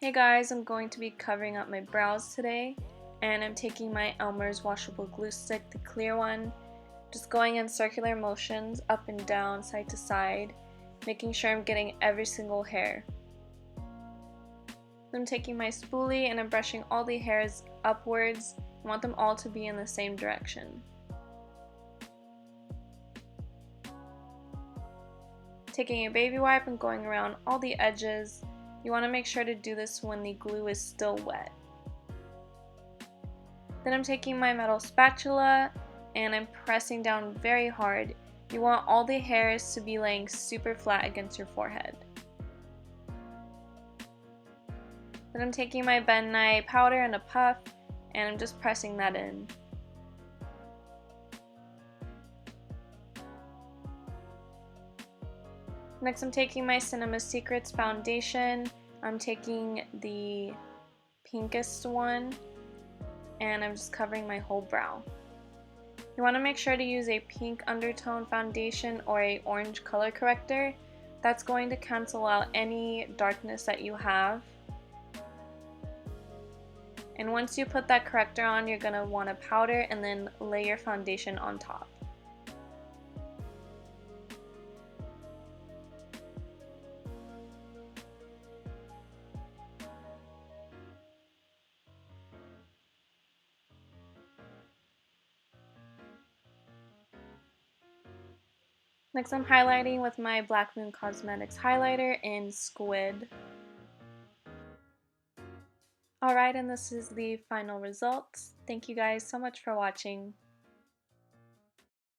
Hey guys, I'm going to be covering up my brows today, and I'm taking my Elmer's washable glue stick, the clear one, just going in circular motions up and down, side to side, making sure I'm getting every single hair. Then I'm taking my spoolie and I'm brushing all the hairs upwards. I want them all to be in the same direction. Taking a baby wipe and going around all the edges. You want to make sure to do this when the glue is still wet. Then I'm taking my metal spatula and I'm pressing down very hard. You want all the hairs to be laying super flat against your forehead. Then I'm taking my Ben Nye powder and a puff and I'm just pressing that in. Next I'm taking my Cinema Secrets foundation. I'm taking the pinkest one and I'm just covering my whole brow. You want to make sure to use a pink undertone foundation or a orange color corrector. That's going to cancel out any darkness that you have. And once you put that corrector on, you're going to want to powder and then lay your foundation on top. Next I'm highlighting with my Black Moon Cosmetics highlighter in Squid. Alright, and this is the final result. Thank you guys so much for watching.